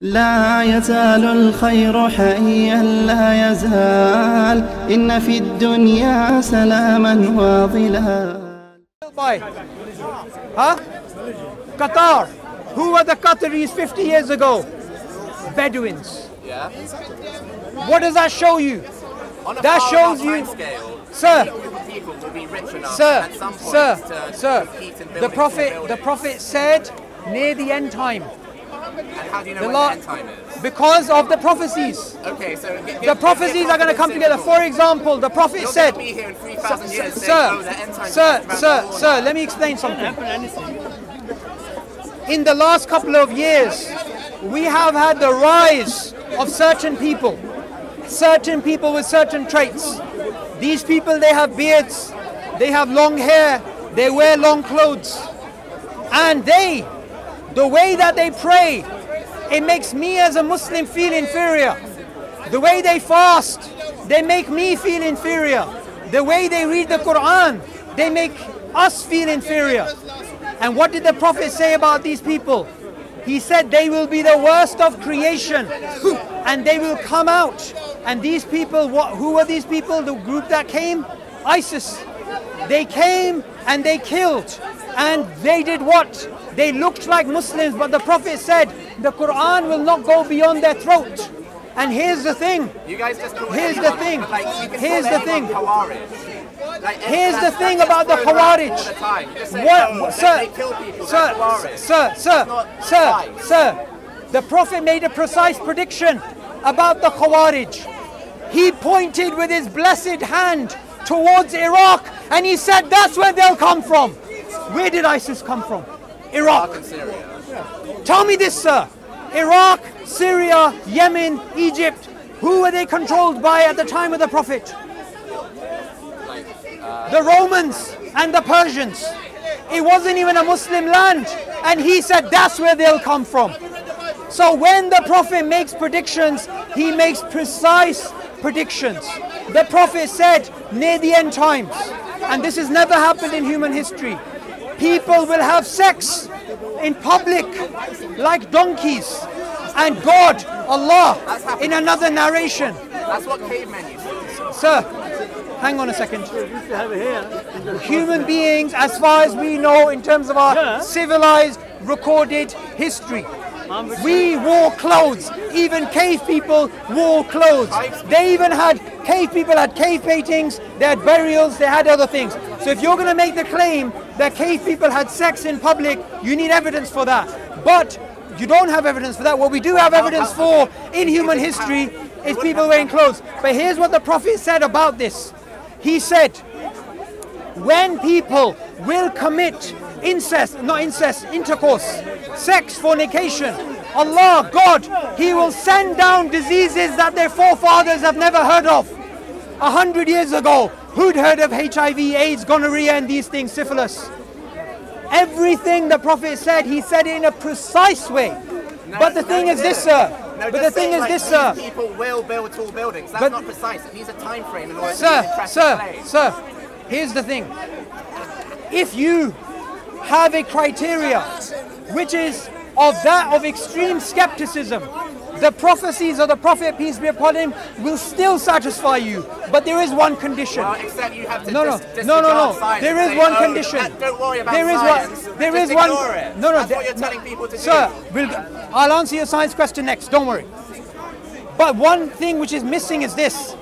لا يزال الخير حيا لا يزال إن في الدنيا سلاما وظلال. Huh? Qatar. Who were the Qataris 50 years ago? Bedouins. Yeah. What does that show you? On a That far shows enough you, timescale, sir, people will be rich enough sir, at some point to compete in the building Prophet said near the end time. And how do you know when the end time is? Because of the prophecies. Okay, so The prophecies are going to come together. For example, the Prophet You're said, going to be here in 3,000 years saying, sir, oh, the end time is sir, let me explain something. In the last couple of years, we have had the rise of certain people with certain traits. These people, they have beards, they have long hair, they wear long clothes, and the way that they pray, it makes me as a Muslim feel inferior. The way they fast, they make me feel inferior. The way they read the Quran, they make us feel inferior. And what did the Prophet say about these people? He said they will be the worst of creation and they will come out. And these people, who were these people? The group that came? ISIS. They came and they killed. And they did what? They looked like Muslims, but the Prophet said the Quran will not go beyond their throat. And here's the thing. You guys just call Here's anyone, the thing. Like, you can Here's call the thing. Like, Here's the thing that's about the thrown around all Khawarij. the time. You just say, What, oh, sir, they kill people, they're Khawarij. Sir, the Prophet made a precise prediction about the Khawarij. He pointed with his blessed hand towards Iraq and he said that's where they'll come from. Where did ISIS come from? Iraq. And Syria. Tell me this, sir. Iraq, Syria, Yemen, Egypt, who were they controlled by at the time of the Prophet? The Romans and the Persians. It wasn't even a Muslim land. And he said that's where they'll come from. So when the Prophet makes predictions, he makes precise predictions. The Prophet said near the end times, and this has never happened in human history, people will have sex in public like donkeys. And God, Allah, in another narration. That's what cavemen used to do. Sir, hang on a second. Human beings, as far as we know in terms of our civilized, recorded history, we wore clothes. Even cave people wore clothes. They even had, cave people had cave paintings, they had burials, they had other things. So if you're going to make the claim that cave people had sex in public, you need evidence for that. But you don't have evidence for that. What we do have evidence for in human history is people wearing clothes. But here's what the Prophet said about this. He said, when people will commit intercourse, sex, fornication, Allah, God, He will send down diseases that their forefathers have never heard of. 100 years ago, who'd heard of HIV, AIDS, gonorrhea and these things, syphilis? Everything the Prophet said, he said it in a precise way. But the thing is this, sir. No, but the thing is this, sir. People will build tall buildings. That's not precise. It needs a time frame in order to Sir, here's the thing. If you have a criteria which is of extreme skepticism, the prophecies of the Prophet, peace be upon him, will still satisfy you. But there is one condition. Well, except you have to no. science There and is say, one oh, condition. Don't worry about there is science. One. There Just is one. ignore it. No. That's what you're telling people to sir, do. I'll answer your science question next. Don't worry. But one thing which is missing is this.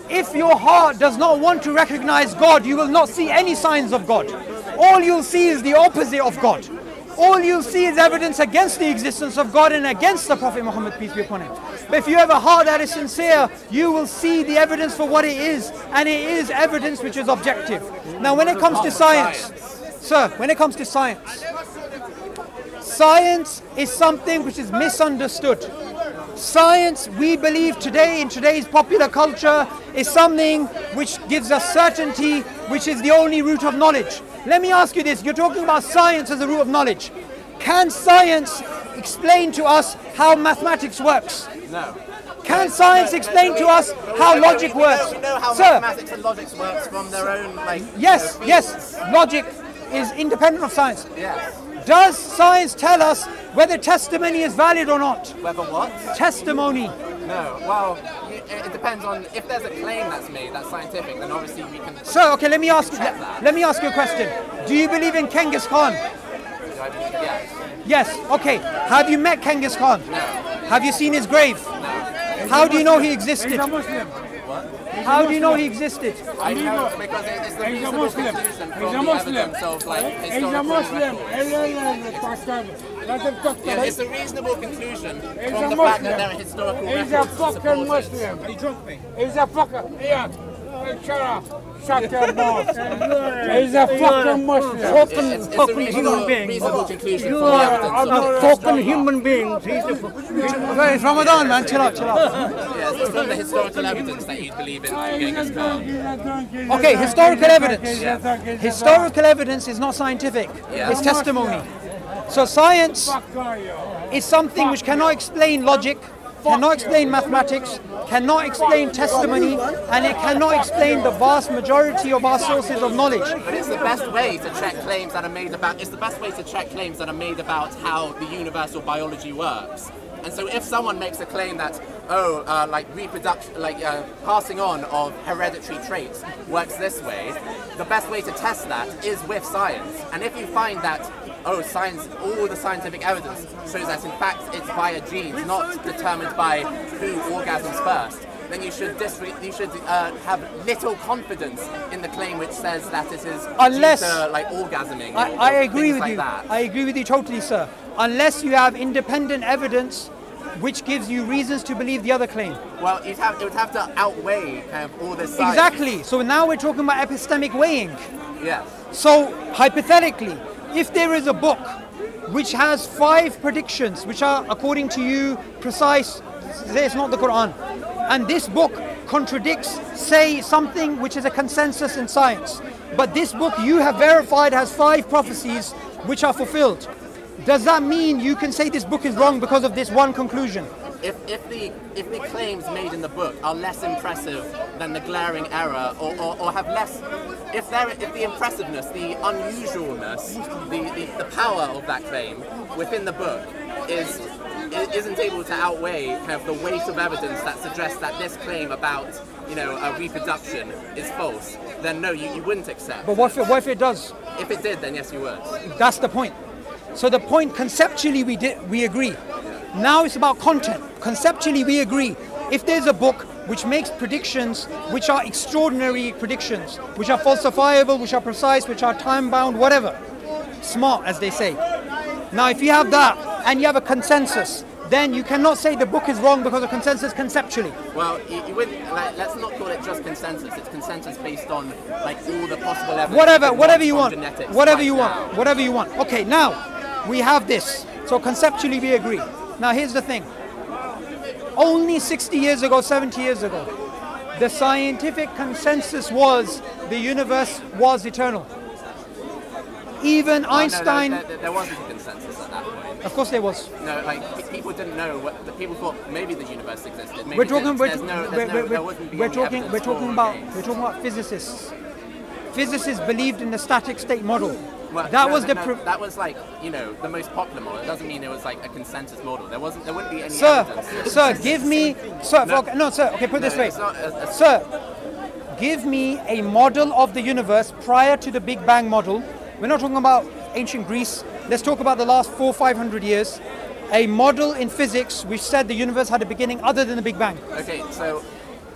If your heart does not want to recognize God, you will not see any signs of God. All you'll see is the opposite of God. All you'll see is evidence against the existence of God and against the Prophet Muhammad, peace be upon him. But if you have a heart that is sincere, you will see the evidence for what it is, and it is evidence which is objective. Now when it comes to science, sir, when it comes to science, science is something which is misunderstood. Science, we believe today, in today's popular culture, is something which gives us certainty, which is the only root of knowledge. Let me ask you this, you're talking about science as a root of knowledge. Can science explain to us how mathematics works? No. Can science explain to us how logic works? We know how Sir, mathematics and logic works from their own, yes, logic is independent of science. Yes. Does science tell us Whether testimony is valid or not. Whether what? Testimony. No. Well, it depends on if there's a claim that's made that's scientific. Then obviously we can. Sir, okay. Let me ask you a question. Do you believe in Genghis Khan? Yes. Yes. Okay. Have you met Genghis Khan? No. Have you seen his grave? No. How do you know he existed? He's a Muslim. What? How do you know he existed? I know because it's the He's a reasonable Muslim. conclusion He's from a the Muslim. evidence of like He's a historical Muslim. records. Yeah, it's a reasonable conclusion from He's the a fact that Muslim. there are historical He's a records to fucking support it. Muslim. He's a fucking... Yeah. Shut up. Shut your mouth. He's a fucking Muslim. It's a reasonable conclusion from the evidence of it. Fucking human beings. He's a Okay, it's Ramadan, man. Chill out, chill out. Yes, it's from the historical evidence that you believe in Genghis Khan. Okay, historical evidence. Historical evidence is not scientific. Yeah. It's testimony. So science is something which cannot explain logic, cannot explain mathematics, cannot explain testimony, and it cannot explain the vast majority of our sources of knowledge. But it's the best way to check claims that are made about. It's the best way to check claims that are made about how the universal biology works. And so, if someone makes a claim that like reproduction, like passing on of hereditary traits works this way, the best way to test that is with science. And if you find that science, all the scientific evidence shows that in fact it's via genes, not determined by who orgasms first, then you should have little confidence in the claim which says that it is Unless due to like orgasming. I agree things with like you. That. I agree with you totally, sir. Unless you have independent evidence which gives you reasons to believe the other claim. Well, it would have to outweigh kind of all this science. Exactly. So now we're talking about epistemic weighing. Yes. So hypothetically, if there is a book which has 5 predictions which are, according to you, precise, say it's not the Quran, and this book contradicts, say, something which is a consensus in science, but this book you have verified has 5 prophecies which are fulfilled, does that mean you can say this book is wrong because of this one conclusion? If the claims made in the book are less impressive than the glaring error, or have less, if the impressiveness, the unusualness, the power of that claim within the book isn't able to outweigh kind of the weight of evidence that suggests that this claim about reproduction is false, then no, you wouldn't accept. But what if it does? If it did, then yes, you would. That's the point. So the point, conceptually we agree. Now it's about content. Conceptually we agree. If there's a book which makes predictions which are extraordinary predictions, which are falsifiable, which are precise, which are time-bound, whatever, smart as they say. Now if you have that and you have a consensus, then you cannot say the book is wrong because of consensus conceptually. Well, you wouldn't, let's not call it just consensus. It's consensus based on like all the possible evidence. Whatever you want. Whatever you want. Okay, now we have this. So conceptually we agree. Now here's the thing. Only 60 years ago, 70 years ago, the scientific consensus was the universe was eternal. Even Einstein... No, there wasn't a consensus at that point. Of course there was. No, like people didn't know what the people thought. Maybe the universe existed. Maybe We're talking about physicists. Physicists believed in the static state model. Well, that was like the most popular model. It doesn't mean it was like a consensus model. There wouldn't be any evidence. Sir, give me, sir. No, sir. Okay, put it this way, sir. Give me a model of the universe prior to the Big Bang model. We're not talking about ancient Greece. Let's talk about the last 400-500 years. A model in physics which said the universe had a beginning other than the Big Bang. Okay, so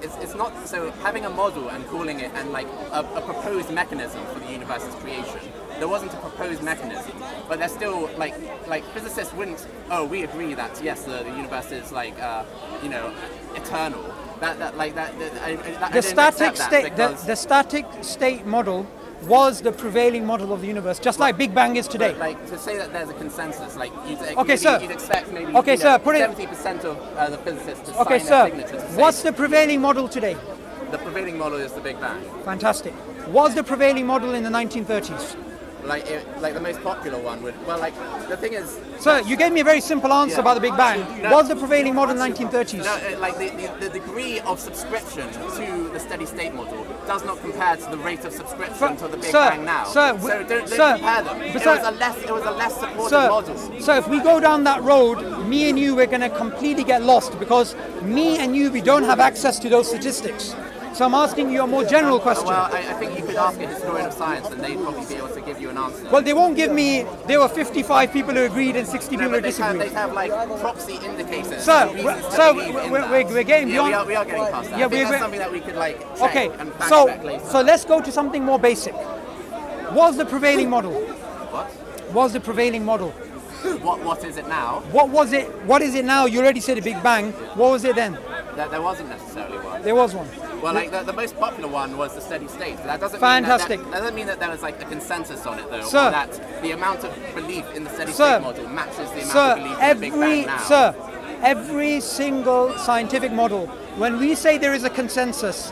it's not so having a model and calling it and like a proposed mechanism for the universe's creation. There wasn't a proposed mechanism, but there's still like physicists wouldn't. Oh, we agree that yes, the universe is like eternal. The static state model was the prevailing model of the universe, just like Big Bang is today. But, like to say that there's a consensus, like you'd expect maybe 70% of the physicists to sign their signature to say. What's the prevailing model today? The prevailing model is the Big Bang. Fantastic. Was the prevailing model in the 1930s? like the most popular one would. Well, like the thing is. Sir, you gave me a very simple answer about the Big Bang. Was the prevailing model in the 1930s? No, like the degree of subscription to the steady state model does not compare to the rate of subscription to the Big Bang now. Sir, so don't compare them. It was a less supported model. So if we go down that road, me and you, we're going to completely get lost because me and you, we don't have access to those statistics. So I'm asking you a more general question. Well, I think you could ask a historian of science and they'd probably be able to give you an answer. Well, they won't give me, there were 55 people who agreed and 60 people who disagreed. They have like proxy indicators. Sir, we're getting beyond. We are getting past that. Yeah, I think that's something that we could like check and fact check later. So let's go to something more basic. What was the prevailing model? What? What was the prevailing model? What is it now? What was it? What is it now? You already said a Big Bang. What was it then? There wasn't necessarily one. There was one. Well, like the most popular one was the steady state. That doesn't Fantastic. Mean that doesn't mean that there was like a consensus on it, though. Sir, or that the amount of belief in the steady state model matches the amount of belief in the Big Bang now. Sir, every single scientific model, when we say there is a consensus,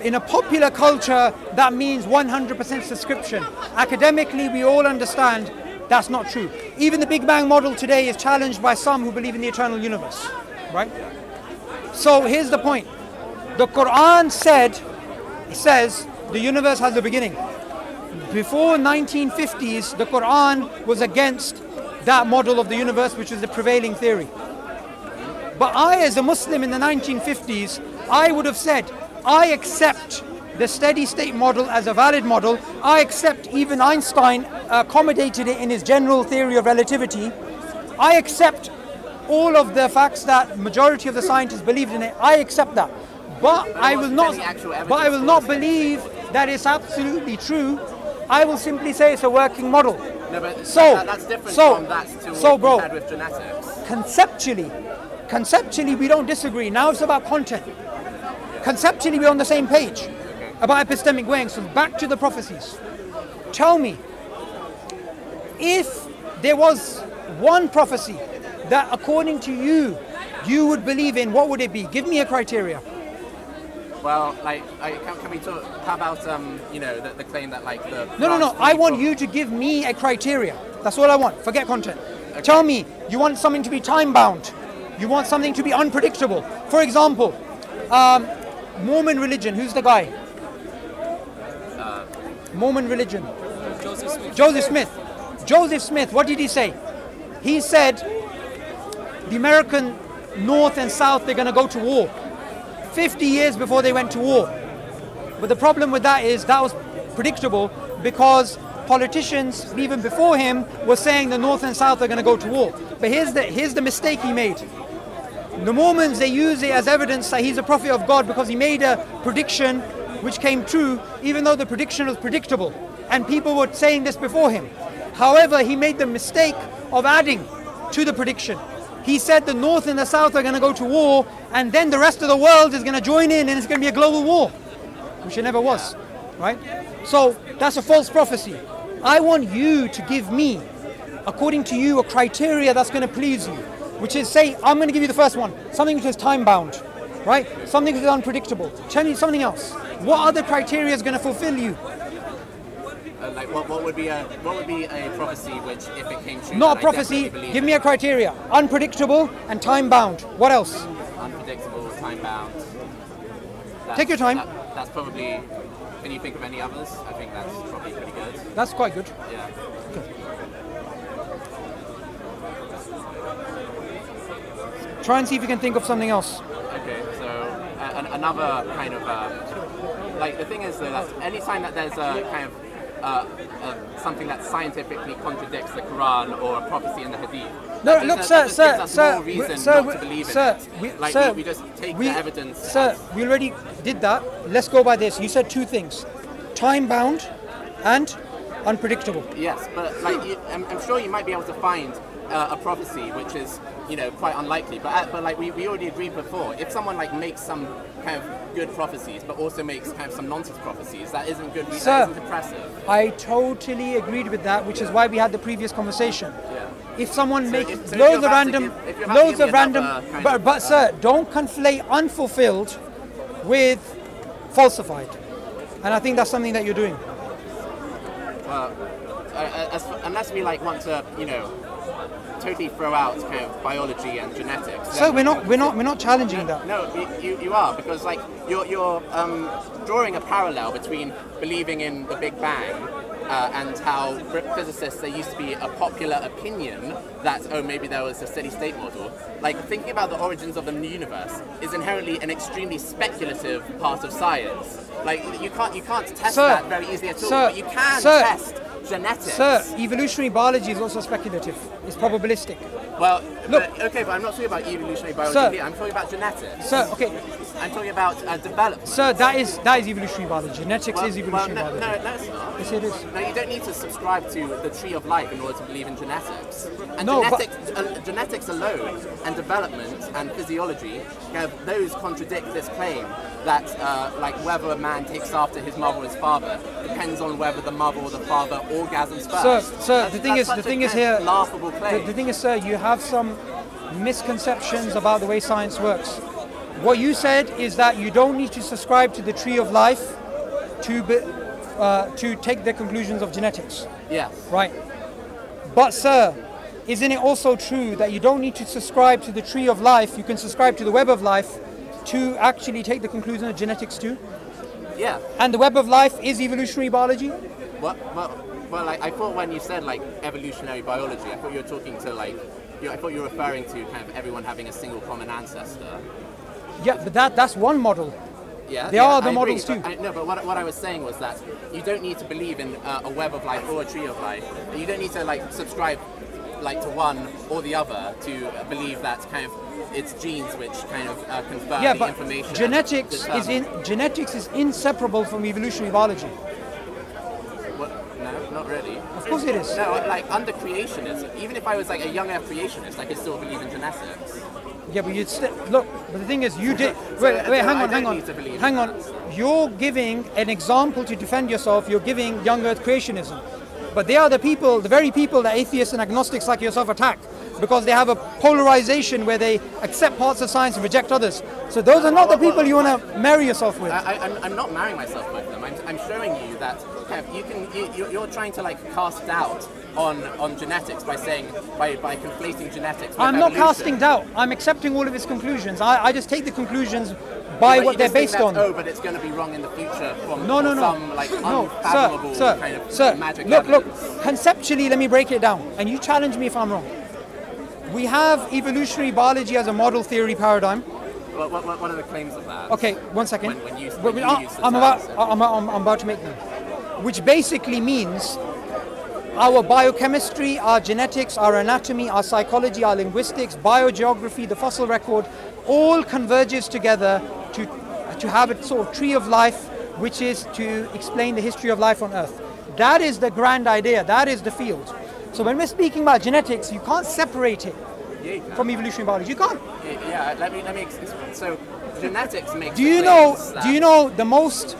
in a popular culture, that means 100% subscription. Academically, we all understand that's not true. Even the Big Bang model today is challenged by some who believe in the eternal universe, right? So here's the point. The Quran says the universe has a beginning. Before 1950s, the Quran was against that model of the universe, which was the prevailing theory. But I, as a Muslim in the 1950s, I would have said, I accept the steady state model as a valid model. I accept even Einstein accommodated it in his general theory of relativity. I accept all of the facts that majority of the scientists believed in it. I accept that. But I will not believe that it's absolutely true. I will simply say it's a working model. No, but that's different from that to compared with genetics. Conceptually, we don't disagree. Now it's about content. Conceptually, we're on the same page about epistemic weighing. So back to the prophecies. Tell me, if there was one prophecy that according to you, you would believe in, what would it be? Give me a criteria. Well, like, can we talk? How about the claim that like the no. I want you to give me a criteria. That's all I want. Forget content. Okay. Tell me, you want something to be time bound. You want something to be unpredictable. For example, Mormon religion. Who's the guy? Mormon religion. Joseph Smith. What did he say? He said the American North and South, they're going to go to war 50 years before they went to war. But the problem with that is that was predictable because politicians even before him were saying the North and South are going to go to war. But here's the mistake he made. The Mormons, they use it as evidence that he's a prophet of God because he made a prediction which came true, even though the prediction was predictable. And people were saying this before him. However, he made the mistake of adding to the prediction. He said the North and the South are going to go to war, and then the rest of the world is going to join in, and it's going to be a global war, which it never was, right? So that's a false prophecy. I want you to give me, according to you, a criteria that's going to please you, which is, say, I'm going to give you the first one, something which is time-bound, right? Something which is unpredictable. Tell me something else. What other criteria is going to fulfill you? Like what would be a prophecy which, if it came true, not a prophecy. Give me a criteria: unpredictable and time bound. What else? Unpredictable, time bound. Take your time. That's probably. Can you think of any others? I think that's probably pretty good. That's quite good. Yeah. Okay. Try and see if you can think of something else. Okay. So another kind of like the thing is that any time that there's a kind of something that scientifically contradicts the Quran or a prophecy in the Hadith. No, look, sir, we just take the evidence. Sir, we already did that. Let's go by this. You said two things: time-bound and unpredictable. Yes, but like I'm sure you might be able to find a prophecy which is quite unlikely. But like we already agreed before, if someone like makes some kind of good prophecies, but also makes kind of some nonsense prophecies, that isn't good. Sir, that isn't impressive. I totally agreed with that, which is why we had the previous conversation. Yeah. If someone makes loads of random, but sir, don't conflate unfulfilled with falsified, and I think that's something that you're doing. unless we like want to, you know, totally throw out kind of biology and genetics. So we're not challenging that. No, you are, because like you're drawing a parallel between believing in the Big Bang and how physicists, there used to be a popular opinion that, oh, maybe there was a steady state model. Like, thinking about the origins of the universe is inherently an extremely speculative part of science. Like, you can't test that very easily at all, but you can test genetics. Sir, evolutionary biology is also speculative. It's probabilistic. Well, look. Okay, but I'm not talking about evolutionary biology here. I'm talking about genetics. Sir, okay. I'm talking about development. Sir, that is evolutionary biology. Genetics is evolutionary biology. No, it's not. Yes, it is. No, you don't need to subscribe to the tree of life in order to believe in genetics. And No, genetics alone and development and physiology, those contradict this claim that like whether a man takes after his mother or his father depends on whether the mother or the father orgasms first. Sir, the thing is here, laughable claim. The thing is, sir, you have some misconceptions about the way science works. What you said is that you don't need to subscribe to the tree of life to take the conclusions of genetics. Yes. Right. But sir, isn't it also true that you don't need to subscribe to the tree of life, you can subscribe to the web of life to actually take the conclusion of genetics too? Yeah. And the web of life is evolutionary biology? Well, like, I thought when you said like evolutionary biology, I thought you were talking to like, I thought you were referring to kind of everyone having a single common ancestor. Yeah, but that's one model. Yeah, there are other models too. But what I was saying was that you don't need to believe in a web of life or a tree of life. You don't need to like subscribe like to one or the other to believe that kind of it's genes which kind of confer the information. Genetics is inseparable from evolutionary biology. No, not really. Of course it is. No, like under creationism, even if I was like a young earth creationist, I could still believe in genetics. Yeah, but you'd still look. But the thing is, you did. Wait, hang on. You're giving an example to defend yourself. You're giving young earth creationism, but they are the very people that atheists and agnostics like yourself attack, because they have a polarization where they accept parts of science and reject others. So those are not the people you want to marry yourself with. I'm not marrying myself with them. I'm showing you that you're trying to like cast doubt on genetics by saying by conflating genetics with I'm evolution. not casting doubt. I'm accepting all of his conclusions. I just take the conclusions by what they're based on. Oh, but it's going to be wrong in the future from some like unfathomable kind of magic evidence. Look. Conceptually, let me break it down, and you challenge me if I'm wrong. We have evolutionary biology as a model theory paradigm. What are the claims of that? Okay, one second. When you use I'm about to make them. Which basically means our biochemistry, our genetics, our anatomy, our psychology, our linguistics, biogeography, the fossil record, all converges together to have a sort of tree of life, which is to explain the history of life on Earth. That is the grand idea. That is the field. So when we're speaking about genetics, you can't separate it from evolutionary biology. You can't. Yeah. Let me explain. So genetics makes. Do you know the most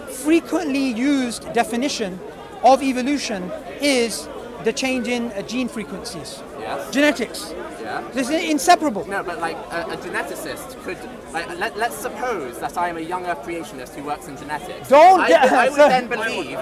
frequently used definition of evolution is the change in gene frequencies? Yes. Genetics. Yeah. This is inseparable. No, but like a geneticist could, like, let's suppose that I am a young earth creationist who works in genetics. I would then believe